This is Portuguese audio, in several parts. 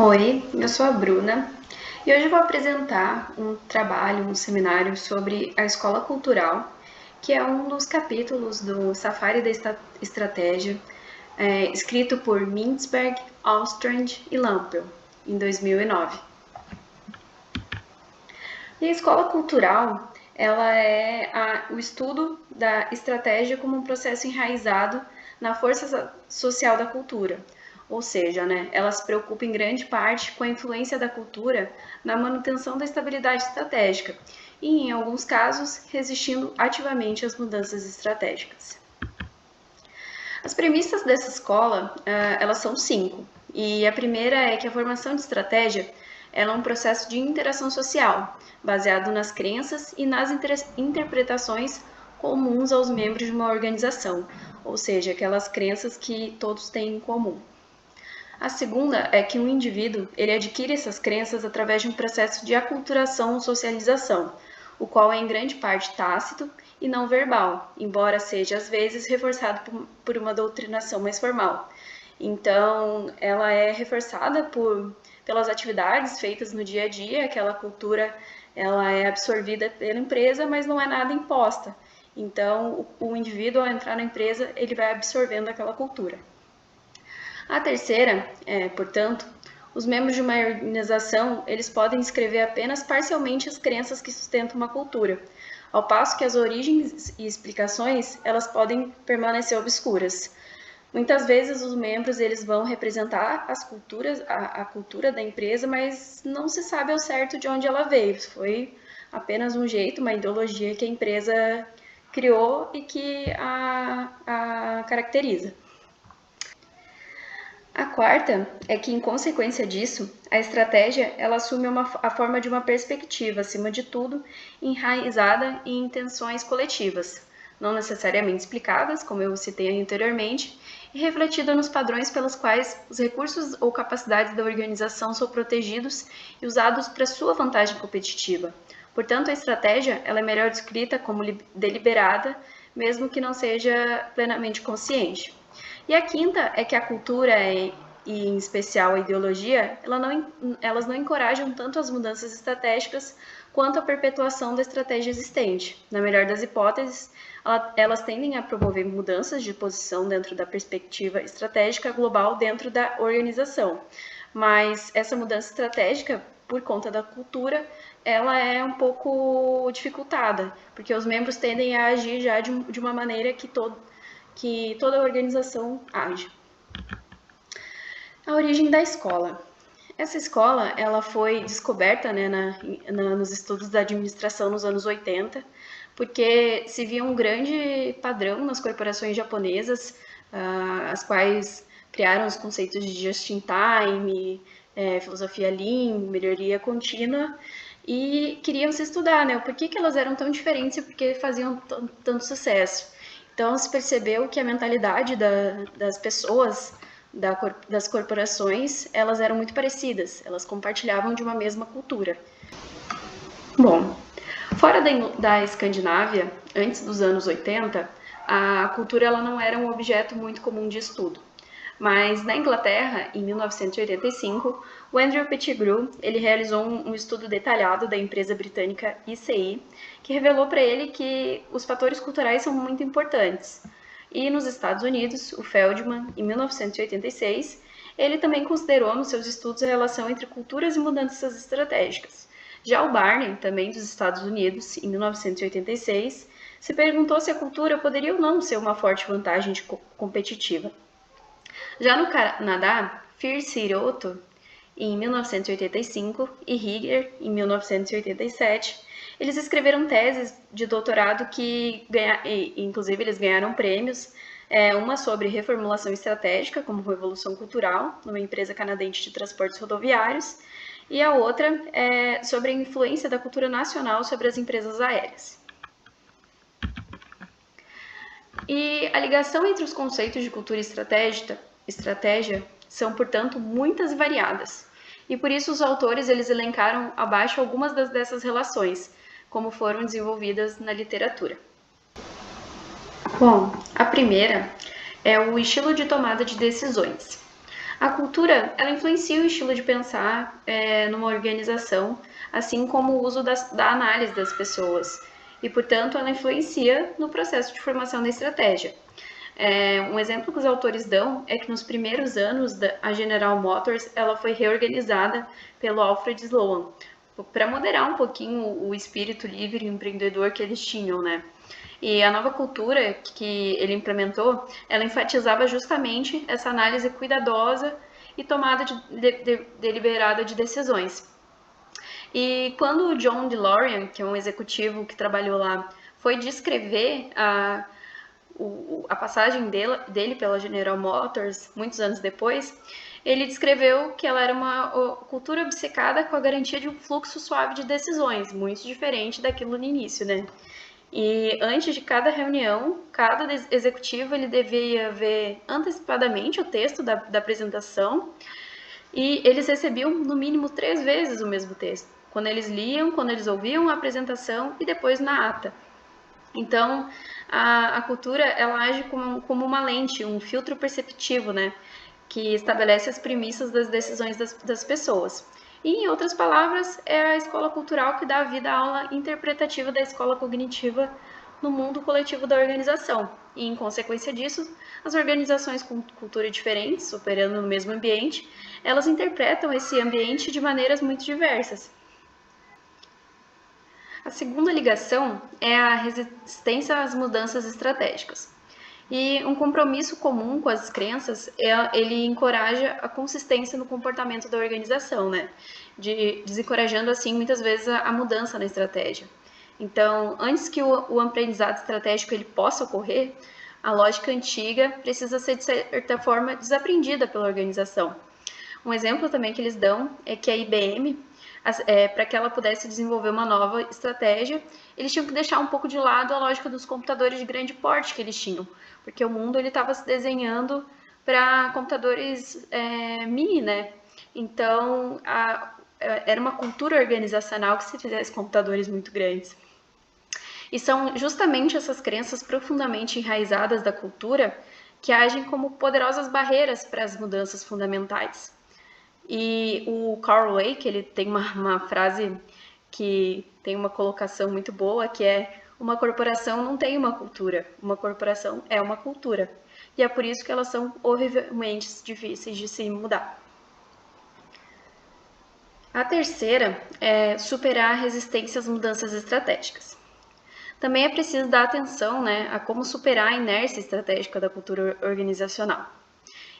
Oi, eu sou a Bruna e hoje eu vou apresentar um trabalho, um seminário sobre a escola cultural, que é um dos capítulos do Safari da Estratégia, escrito por Mintzberg, Ostrand e Lampel, em 2009. E a escola cultural, ela é o estudo da estratégia como um processo enraizado na força social da cultura. Ou seja, ela se preocupa em grande parte com a influência da cultura na manutenção da estabilidade estratégica e, em alguns casos, resistindo ativamente às mudanças estratégicas. As premissas dessa escola, elas são 5. E a primeira é que a formação de estratégia ela é um processo de interação social, baseado nas crenças e nas interpretações comuns aos membros de uma organização, ou seja, aquelas crenças que todos têm em comum. A segunda é que um indivíduo ele adquire essas crenças através de um processo de aculturação ou socialização, o qual é em grande parte tácito e não verbal, embora seja às vezes reforçado por uma doutrinação mais formal. Então, ela é reforçada pelas atividades feitas no dia a dia, aquela cultura ela é absorvida pela empresa, mas não é nada imposta. Então, o indivíduo, ao entrar na empresa, ele vai absorvendo aquela cultura. A terceira, portanto, os membros de uma organização eles podem descrever apenas parcialmente as crenças que sustentam uma cultura, ao passo que as origens e explicações elas podem permanecer obscuras. Muitas vezes os membros eles vão representar as culturas, a cultura da empresa, mas não se sabe ao certo de onde ela veio. Foi apenas um jeito, uma ideologia que a empresa criou e que a caracteriza. A quarta é que, em consequência disso, a estratégia ela assume a forma de uma perspectiva, acima de tudo, enraizada em intenções coletivas, não necessariamente explicadas, como eu citei anteriormente, e refletida nos padrões pelos quais os recursos ou capacidades da organização são protegidos e usados para sua vantagem competitiva. Portanto, a estratégia ela é melhor descrita como deliberada, mesmo que não seja plenamente consciente. E a quinta é que a cultura, e em especial a ideologia, elas não encorajam tanto as mudanças estratégicas quanto a perpetuação da estratégia existente. Na melhor das hipóteses, elas tendem a promover mudanças de posição dentro da perspectiva estratégica global dentro da organização. Mas essa mudança estratégica, por conta da cultura, ela é um pouco dificultada, porque os membros tendem a agir já de uma maneira que toda a organização age. A origem da escola. Essa escola ela foi descoberta nos estudos da administração nos anos 80, porque se via um grande padrão nas corporações japonesas, as quais criaram os conceitos de just-in-time, filosofia Lean, melhoria contínua, e queriam se estudar, o porquê que elas eram tão diferentes e por que faziam tanto sucesso. Então, se percebeu que a mentalidade das pessoas, das corporações, elas eram muito parecidas, elas compartilhavam de uma mesma cultura. Bom, fora da Escandinávia, antes dos anos 80, a cultura ela não era um objeto muito comum de estudo. Mas na Inglaterra, em 1985, o Andrew Pettigrew ele realizou um estudo detalhado da empresa britânica ICI, que revelou para ele que os fatores culturais são muito importantes. E nos Estados Unidos, o Feldman, em 1986, ele também considerou nos seus estudos a relação entre culturas e mudanças estratégicas. Já o Barney, também dos Estados Unidos, em 1986, se perguntou se a cultura poderia ou não ser uma forte vantagem competitiva. Já no Canadá, Fierce Hiroto, em 1985, e Higger, em 1987, eles escreveram teses de doutorado inclusive, eles ganharam prêmios, uma sobre reformulação estratégica, como revolução cultural, numa empresa canadense de transportes rodoviários, e a outra é sobre a influência da cultura nacional sobre as empresas aéreas. E a ligação entre os conceitos de cultura e estratégia são, portanto, muitas e variadas. E por isso os autores eles elencaram abaixo algumas dessas relações, como foram desenvolvidas na literatura. Bom, a primeira é o estilo de tomada de decisões. A cultura, ela influencia o estilo de pensar numa organização, assim como o uso da análise das pessoas. E, portanto, ela influencia no processo de formação da estratégia. Um exemplo que os autores dão é que nos primeiros anos a General Motors ela foi reorganizada pelo Alfred Sloan para moderar um pouquinho o espírito livre e empreendedor que eles tinham, né? E a nova cultura que ele implementou, ela enfatizava justamente essa análise cuidadosa e tomada deliberada de decisões. E quando o John DeLorean, que é um executivo que trabalhou lá, foi descrever a passagem dele pela General Motors, muitos anos depois, ele descreveu que ela era uma cultura obcecada com a garantia de um fluxo suave de decisões, muito diferente daquilo no início, né? E antes de cada reunião, cada executivo ele devia ver antecipadamente o texto da apresentação e eles recebiam no mínimo 3 vezes o mesmo texto. Quando eles liam, quando eles ouviam a apresentação e depois na ata. Então, a cultura ela age como uma lente, um filtro perceptivo, né? Que estabelece as premissas das decisões das pessoas. E, em outras palavras, é a escola cultural que dá vida à aula interpretativa da escola cognitiva no mundo coletivo da organização. E, em consequência disso, as organizações com cultura diferentes, operando no mesmo ambiente, elas interpretam esse ambiente de maneiras muito diversas. A segunda ligação é a resistência às mudanças estratégicas. E um compromisso comum com as crenças, ele encoraja a consistência no comportamento da organização, né? Desencorajando, assim, muitas vezes a mudança na estratégia. Então, antes que o aprendizado estratégico ele possa ocorrer, a lógica antiga precisa ser, de certa forma, desaprendida pela organização. Um exemplo também que eles dão é que a IBM, para que ela pudesse desenvolver uma nova estratégia, eles tinham que deixar um pouco de lado a lógica dos computadores de grande porte que eles tinham, porque o mundo ele estava se desenhando para computadores mini, né? Então, era uma cultura organizacional que se fizesse computadores muito grandes. E são justamente essas crenças profundamente enraizadas da cultura que agem como poderosas barreiras para as mudanças fundamentais. E o Carl Lake, ele tem uma frase que tem uma colocação muito boa, que é: uma corporação não tem uma cultura, uma corporação é uma cultura. E é por isso que elas são horrivelmente difíceis de se mudar. A terceira é superar a resistência às mudanças estratégicas. Também é preciso dar atenção, né, a como superar a inércia estratégica da cultura organizacional.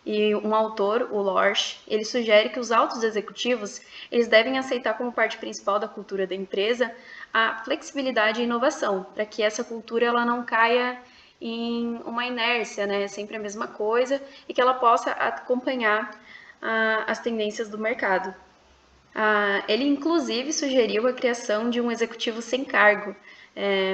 E um autor, o Lorsch, ele sugere que os altos executivos eles devem aceitar como parte principal da cultura da empresa a flexibilidade e inovação, para que essa cultura ela não caia em uma inércia, né, sempre a mesma coisa, e que ela possa acompanhar as tendências do mercado. Ele inclusive sugeriu a criação de um executivo sem cargo,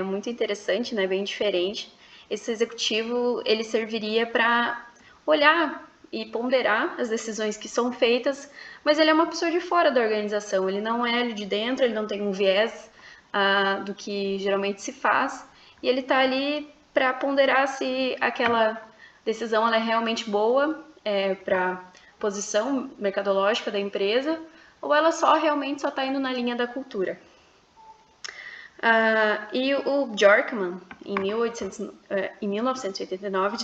muito interessante, né, bem diferente. Esse executivo ele serviria para olhar e ponderar as decisões que são feitas, mas ele é uma pessoa de fora da organização, ele não é de dentro, ele não tem um viés do que geralmente se faz, e ele está ali para ponderar se aquela decisão ela é realmente boa para a posição mercadológica da empresa, ou ela realmente só está indo na linha da cultura. E o Bjorkman, em 1989,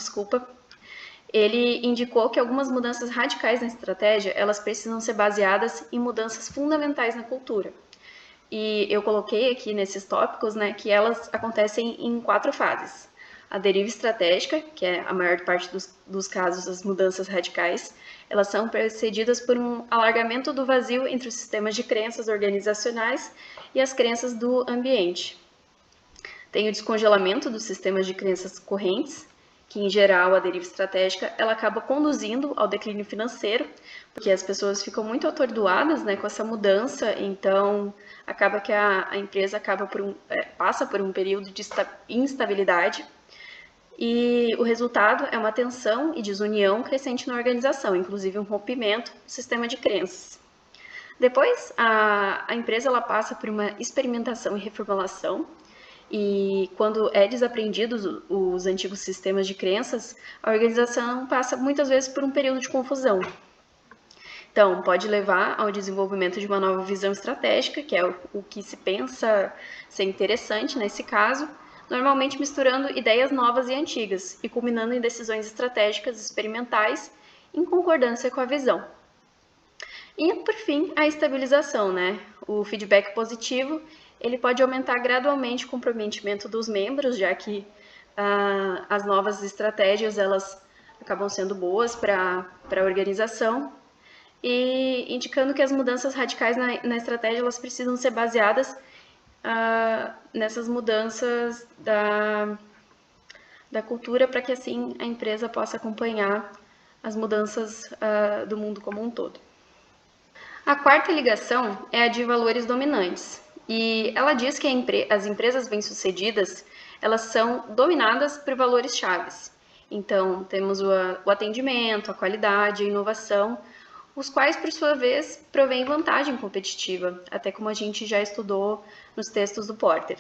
ele indicou que algumas mudanças radicais na estratégia, elas precisam ser baseadas em mudanças fundamentais na cultura. E eu coloquei aqui nesses tópicos, né, que elas acontecem em 4 fases. A deriva estratégica, que é a maior parte dos casos as mudanças radicais, elas são precedidas por um alargamento do vazio entre os sistemas de crenças organizacionais e as crenças do ambiente. Tem o descongelamento dos sistemas de crenças correntes, que em geral a deriva estratégica ela acaba conduzindo ao declínio financeiro, porque as pessoas ficam muito atordoadas, né, com essa mudança, então acaba que a empresa passa por um período de instabilidade, e o resultado é uma tensão e desunião crescente na organização, inclusive um rompimento do sistema de crenças. Depois, a empresa ela passa por uma experimentação e reformulação, e quando é desaprendidos os antigos sistemas de crenças, a organização passa muitas vezes por um período de confusão. Então, pode levar ao desenvolvimento de uma nova visão estratégica, que é o que se pensa ser interessante nesse caso, normalmente misturando ideias novas e antigas e culminando em decisões estratégicas experimentais em concordância com a visão. E, por fim, a estabilização, né? O feedback positivo, ele pode aumentar gradualmente o comprometimento dos membros, já que as novas estratégias, elas acabam sendo boas para a organização, e indicando que as mudanças radicais na estratégia, elas precisam ser baseadas nessas mudanças da cultura, para que assim a empresa possa acompanhar as mudanças do mundo como um todo. A quarta ligação é a de valores dominantes, e ela diz que as empresas bem-sucedidas, elas são dominadas por valores chaves. Então, temos o atendimento, a qualidade, a inovação, os quais, por sua vez, provêm vantagem competitiva, até como a gente já estudou nos textos do Porter.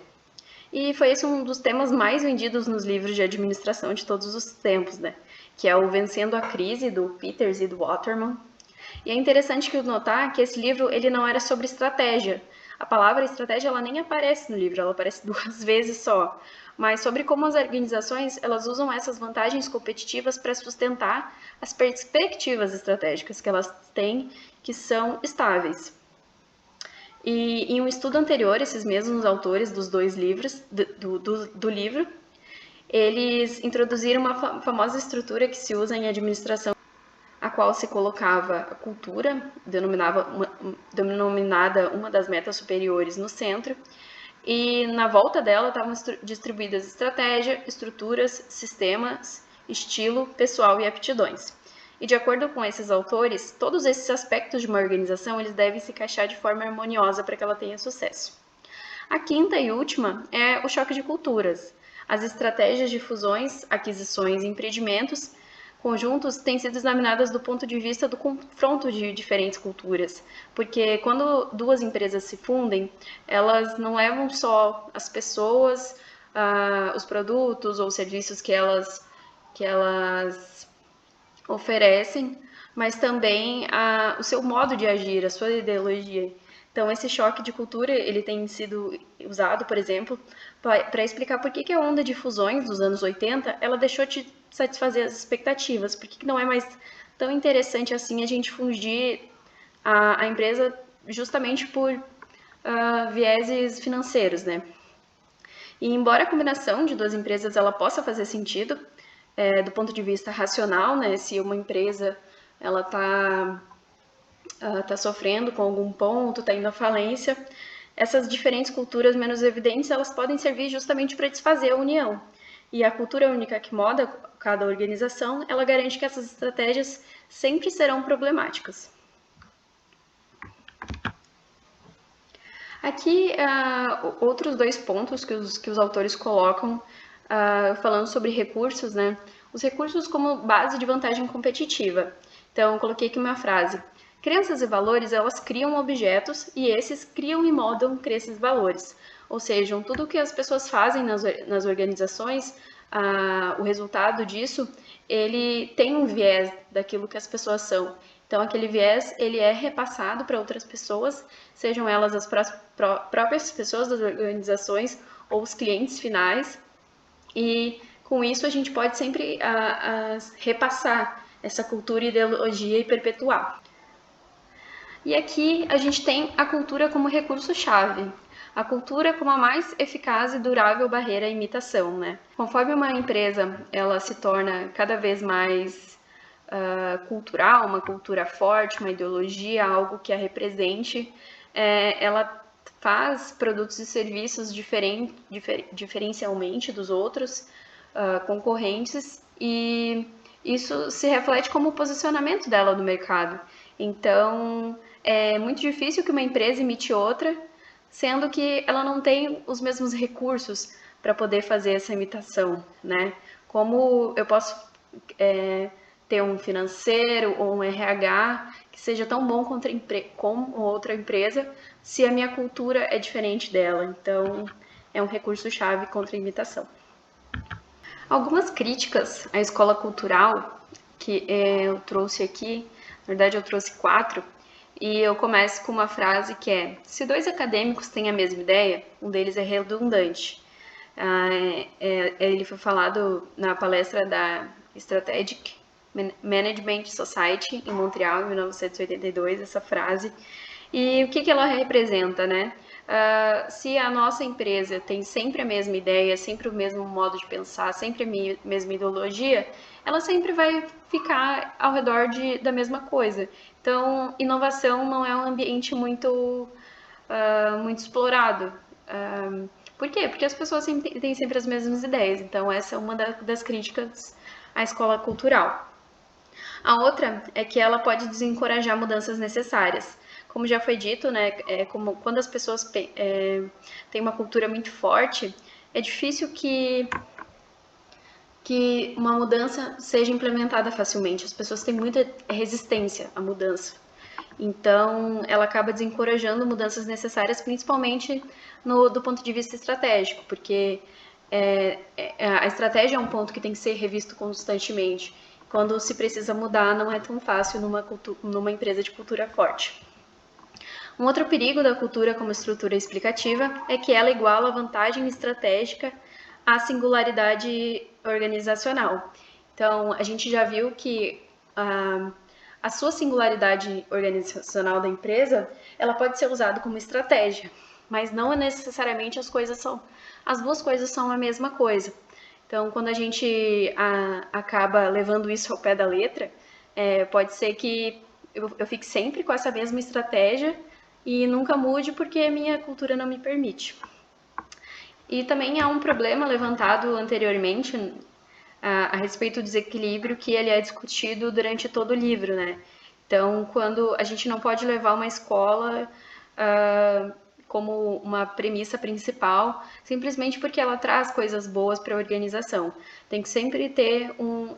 E foi esse um dos temas mais vendidos nos livros de administração de todos os tempos, né? Que é o Vencendo a Crise, do Peters e do Waterman. E é interessante notar que esse livro ele não era sobre estratégia. A palavra estratégia ela nem aparece no livro, ela aparece 2 vezes só. Mas sobre como as organizações elas usam essas vantagens competitivas para sustentar as perspectivas estratégicas que elas têm, que são estáveis. E em um estudo anterior, esses mesmos autores dos 2 livros, do livro, eles introduziram uma famosa estrutura que se usa em administração, a qual se colocava a cultura, denominada uma das metas superiores, no centro, e na volta dela estavam distribuídas estratégia, estruturas, sistemas, estilo, pessoal e aptidões. E de acordo com esses autores, todos esses aspectos de uma organização eles devem se encaixar de forma harmoniosa para que ela tenha sucesso. A quinta e última é o choque de culturas. As estratégias de fusões, aquisições e empreendimentos conjuntos têm sido examinadas do ponto de vista do confronto de diferentes culturas, porque quando 2 empresas se fundem, elas não levam só as pessoas, os produtos ou serviços que elas oferecem, mas também o seu modo de agir, a sua ideologia. Então, esse choque de cultura ele tem sido usado, por exemplo, para explicar por que a onda de fusões dos anos 80 ela deixou de satisfazer as expectativas, por que não é mais tão interessante assim a gente fundir a empresa justamente por vieses financeiros, né? E embora a combinação de 2 empresas ela possa fazer sentido, do ponto de vista racional, né? Se uma empresa ela tá sofrendo com algum ponto, está indo à falência, essas diferentes culturas menos evidentes, elas podem servir justamente para desfazer a união. E a cultura única que moda cada organização, ela garante que essas estratégias sempre serão problemáticas. Aqui, outros 2 pontos que os autores colocam, falando sobre recursos, né? Os recursos como base de vantagem competitiva. Então, coloquei aqui uma frase. Crenças e valores, elas criam objetos e esses criam e moldam esses valores. Ou seja, tudo que as pessoas fazem nas organizações, o resultado disso, ele tem um viés daquilo que as pessoas são. Então, aquele viés, ele é repassado para outras pessoas, sejam elas as próprias pessoas das organizações ou os clientes finais. E com isso a gente pode sempre repassar essa cultura e ideologia e perpetuar. E aqui a gente tem a cultura como recurso-chave. A cultura como a mais eficaz e durável barreira à imitação, né? Conforme uma empresa ela se torna cada vez mais cultural, uma cultura forte, uma ideologia, algo que a represente, ela faz produtos e serviços diferencialmente dos outros concorrentes, e isso se reflete como o posicionamento dela no mercado. Então, é muito difícil que uma empresa imite outra, sendo que ela não tem os mesmos recursos para poder fazer essa imitação, né? Como eu posso ter um financeiro ou um RH que seja tão bom como outra empresa, se a minha cultura é diferente dela. Então, é um recurso-chave contra a imitação. Algumas críticas à escola cultural que eu trouxe aqui Na verdade, eu trouxe 4. E eu começo com uma frase que é: se 2 acadêmicos têm a mesma ideia, um deles é redundante. Ele foi falado na palestra da Strategic Management Society em Montreal, em 1982, essa frase. E o que ela representa, né? Se a nossa empresa tem sempre a mesma ideia, sempre o mesmo modo de pensar, sempre a mesma ideologia, ela sempre vai ficar ao redor da mesma coisa. Então, inovação não é um ambiente muito explorado. Por quê? Porque as pessoas têm sempre as mesmas ideias. Então, essa é uma das críticas à escola cultural. A outra é que ela pode desencorajar mudanças necessárias. Como já foi dito, né, como quando as pessoas têm uma cultura muito forte, é difícil que uma mudança seja implementada facilmente. As pessoas têm muita resistência à mudança. Então, ela acaba desencorajando mudanças necessárias, principalmente do ponto de vista estratégico, porque a estratégia é um ponto que tem que ser revisto constantemente. Quando se precisa mudar, não é tão fácil numa empresa de cultura forte. Um outro perigo da cultura como estrutura explicativa é que ela iguala a vantagem estratégica à singularidade organizacional. Então, a gente já viu que a sua singularidade organizacional da empresa, ela pode ser usada como estratégia, mas não necessariamente as duas coisas são a mesma coisa. Então, quando a gente acaba levando isso ao pé da letra, pode ser que eu fique sempre com essa mesma estratégia e nunca mude porque a minha cultura não me permite. E também há um problema levantado anteriormente a respeito do desequilíbrio que ele é discutido durante todo o livro, né? Então, quando a gente não pode levar uma escola como uma premissa principal, simplesmente porque ela traz coisas boas para a organização. Tem que sempre ter um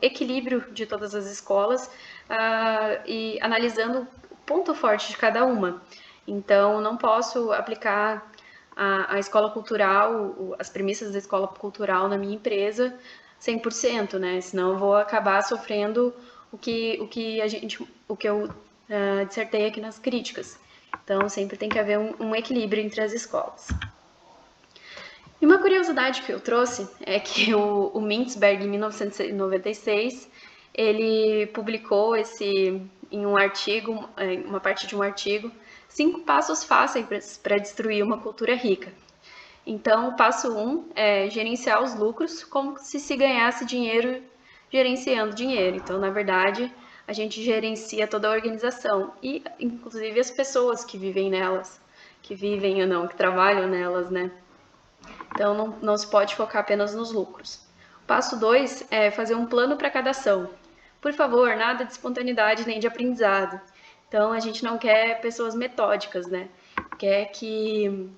equilíbrio de todas as escolas e analisando o ponto forte de cada uma. Então, não posso aplicar a escola cultural, as premissas da escola cultural na minha empresa 100%, né? Senão eu vou acabar sofrendo o que eu dissertei aqui nas críticas. Então, sempre tem que haver um equilíbrio entre as escolas. E uma curiosidade que eu trouxe é que o Mintzberg, em 1996, ele publicou em um artigo, uma parte de um artigo, 5 passos fáceis para destruir uma cultura rica. Então, o passo 1 é gerenciar os lucros como se ganhasse dinheiro gerenciando dinheiro. Então, na verdade, a gente gerencia toda a organização e, inclusive, as pessoas que vivem nelas, que vivem ou não, que trabalham nelas, né? Então, não se pode focar apenas nos lucros. O passo 2 é fazer um plano para cada ação. Por favor, nada de espontaneidade nem de aprendizado. Então, a gente não quer pessoas metódicas, né? Quer que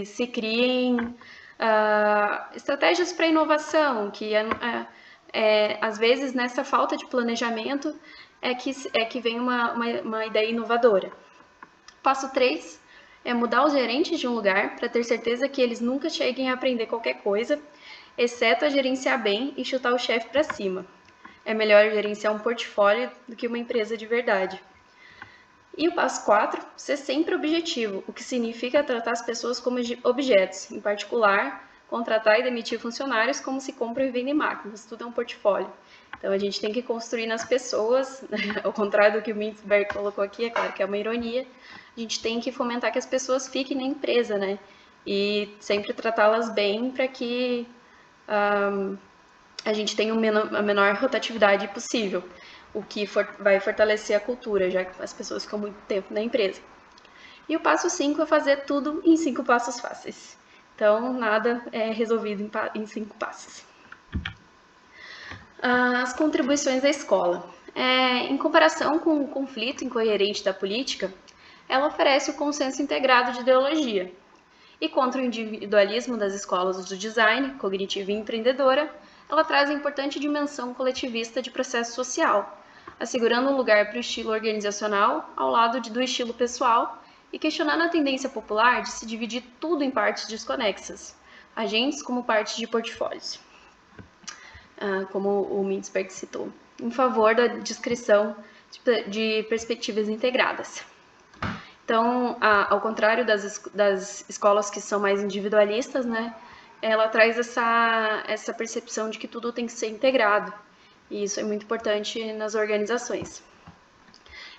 se criem estratégias para inovação, que às vezes nessa falta de planejamento é que vem uma ideia inovadora. Passo 3 é mudar os gerentes de um lugar para ter certeza que eles nunca cheguem a aprender qualquer coisa, exceto a gerenciar bem e chutar o chefe para cima. É melhor gerenciar um portfólio do que uma empresa de verdade. E o passo 4, ser sempre objetivo, o que significa tratar as pessoas como objetos, em particular, contratar e demitir funcionários como se compram e vendem máquinas, tudo é um portfólio. Então a gente tem que construir nas pessoas, ao contrário do que o Mintzberg colocou aqui, é claro que é uma ironia, a gente tem que fomentar que as pessoas fiquem na empresa, né? E sempre tratá-las bem para que a gente tenha a menor rotatividade possível, o que vai fortalecer a cultura, já que as pessoas ficam muito tempo na empresa. E o passo 5 é fazer tudo em 5 passos fáceis. Então, nada é resolvido em 5 passos. As contribuições da escola. Em comparação com o conflito incoerente da política, ela oferece o consenso integrado de ideologia. E contra o individualismo das escolas do design, cognitiva e empreendedora, ela traz a importante dimensão coletivista de processo social, assegurando um lugar para o estilo organizacional ao lado do estilo pessoal e questionando a tendência popular de se dividir tudo em partes desconexas, agentes como partes de portfólios, como o Mintzberg citou. em favor da descrição de perspectivas integradas. Então, ao contrário das escolas que são mais individualistas, né, ela traz essa percepção de que tudo tem que ser integrado, e isso é muito importante nas organizações.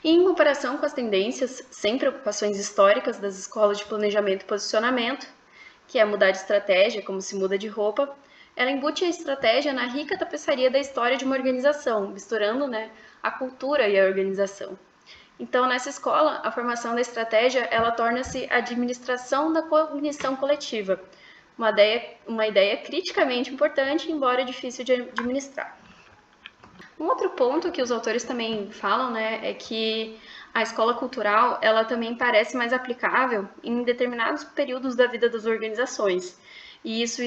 E em comparação com as tendências sem preocupações históricas das escolas de planejamento e posicionamento, que é mudar de estratégia como se muda de roupa, ela embute a estratégia na rica tapeçaria da história de uma organização, misturando, né, a cultura e a organização. Então, nessa escola, a formação da estratégia, ela torna-se a administração da cognição coletiva, uma ideia criticamente importante, embora difícil de administrar. Um outro ponto que os autores também falam, né, é que a escola cultural, ela também parece mais aplicável em determinados períodos da vida das organizações. E isso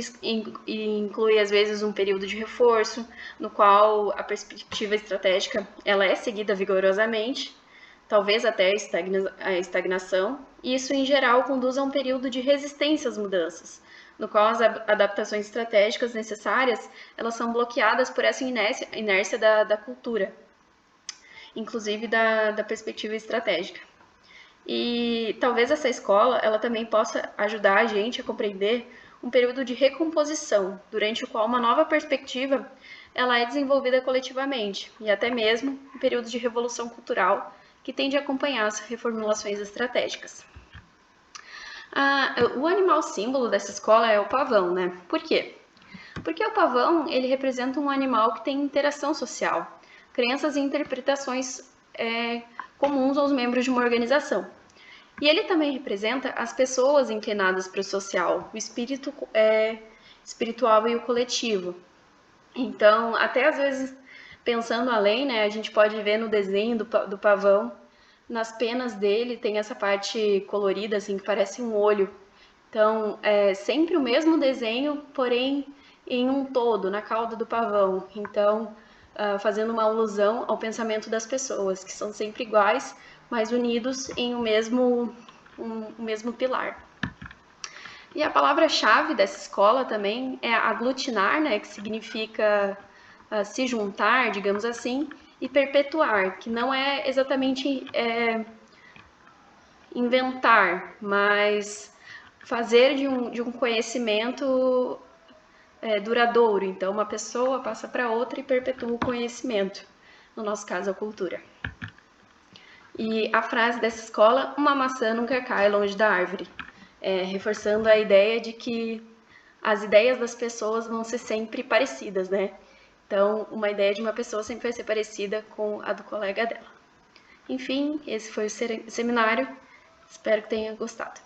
inclui, às vezes, um período de reforço, no qual a perspectiva estratégica ela é seguida vigorosamente, talvez até a estagnação, e isso, em geral, conduz a um período de resistência às mudanças, no qual as adaptações estratégicas necessárias elas são bloqueadas por essa inércia da cultura, inclusive da perspectiva estratégica. E talvez essa escola ela também possa ajudar a gente a compreender um período de recomposição, durante o qual uma nova perspectiva ela é desenvolvida coletivamente, e até mesmo um período de revolução cultural que tende a acompanhar as reformulações estratégicas. O animal símbolo dessa escola é o pavão, né? Por quê? Porque o pavão ele representa um animal que tem interação social, crenças e interpretações comuns aos membros de uma organização. E ele também representa as pessoas inclinadas para o social, o espírito espiritual e o coletivo. Então, até às vezes, pensando além, né, a gente pode ver no desenho do pavão, nas penas dele tem essa parte colorida, assim, que parece um olho. Então, é sempre o mesmo desenho, porém em um todo, na cauda do pavão. Então, fazendo uma alusão ao pensamento das pessoas, que são sempre iguais, mas unidos em um mesmo pilar. E a palavra-chave dessa escola também é aglutinar, né, que significa se juntar, digamos assim, e perpetuar, que não é exatamente inventar, mas fazer de um conhecimento duradouro. Então, uma pessoa passa para outra e perpetua o conhecimento. No nosso caso, a cultura. E a frase dessa escola, uma maçã nunca cai longe da árvore, reforçando a ideia de que as ideias das pessoas vão ser sempre parecidas, né? Então, uma ideia de uma pessoa sempre vai ser parecida com a do colega dela. Enfim, esse foi o seminário. Espero que tenha gostado.